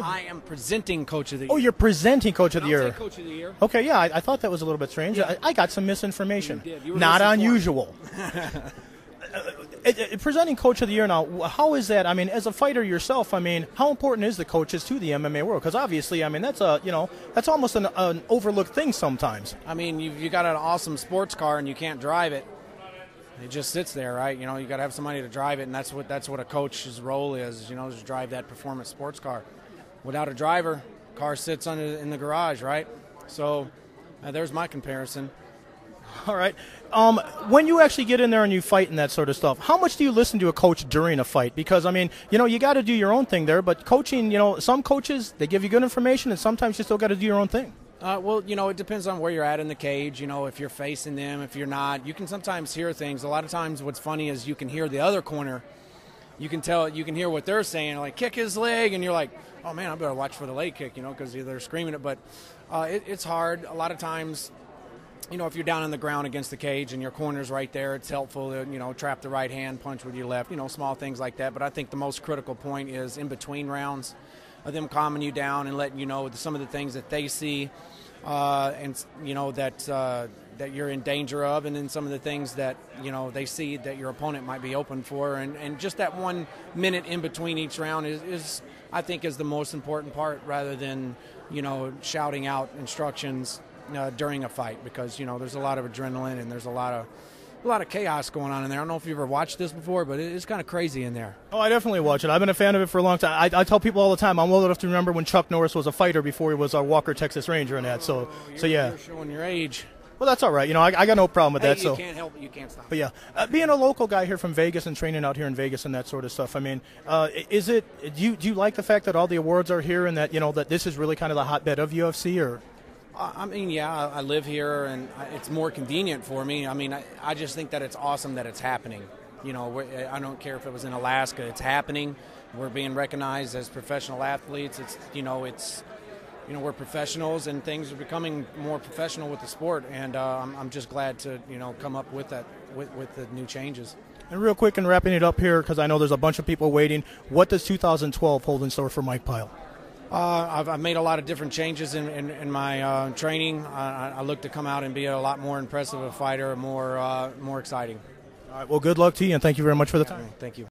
I am presenting Coach of the Year. Oh, you're presenting Coach of the Year. I'll say Coach of the Year. Okay, yeah, I thought that was a little bit strange. Yeah. I got some misinformation. You did. You were Not misinformed. unusual. Presenting Coach of the Year now, how is that? I mean, as a fighter yourself, I mean, how important is the coaches to the MMA world? Because obviously, I mean, that's that's almost an overlooked thing sometimes. I mean, you got an awesome sports car and you can't drive it. It just sits there, right? You know, you got to have somebody to drive it, and that's what a coach's role is. You know, is to drive that performance sports car. Without a driver, car sits in the garage, right? So there's my comparison. All right. When you actually get in there and you fight and that sort of stuff, how much do you listen to a coach during a fight? Because, I mean, you got to do your own thing there, but coaching, some coaches, they give you good information, and sometimes you still got to do your own thing. Well, it depends on where you're at in the cage. If you're facing them, if you're not. You can sometimes hear things. A lot of times what's funny is you can hear the other corner. You can hear what they're saying, like, kick his leg, and you're like, oh, man, I better watch for the leg kick, because they're screaming it. But it's hard. A lot of times, if you're down on the ground against the cage and your corner's right there, it's helpful to, trap the right hand, punch with your left, small things like that. But I think the most critical point is in between rounds, of them calming you down and letting you know some of the things that they see and, that you're in danger of, and then some of the things that, they see that your opponent might be open for. And just that 1 minute in between each round is I think, is the most important part, rather than, shouting out instructions during a fight, because, there's a lot of adrenaline and there's a lot of chaos going on in there. I don't know if you've ever watched this before, but it's kind of crazy in there. Oh, I definitely watch it. I've been a fan of it for a long time. I tell people all the time, I'm old enough to remember when Chuck Norris was a fighter before he was a Walker Texas Ranger and that. So yeah. You're showing your age. Well, that's all right. I got no problem with that. You can't help it. You can't stop. But yeah, being a local guy here from Vegas and training out here in Vegas and that sort of stuff. I mean, do you like the fact that all the awards are here and that that this is really kind of the hotbed of UFC? Or I mean, yeah, I live here and it's more convenient for me. I mean, I just think that it's awesome that it's happening. I don't care if it was in Alaska. It's happening. We're being recognized as professional athletes. We're professionals, and things are becoming more professional with the sport, and I'm just glad to come up with that with the new changes. And real quick, and wrapping it up here, because I know there's a bunch of people waiting, what does 2012 hold in store for Mike Pyle? I've made a lot of different changes in my training. I look to come out and be a lot more impressive a fighter, more exciting. All right, well, good luck to you, and thank you very much for the time. Thank you.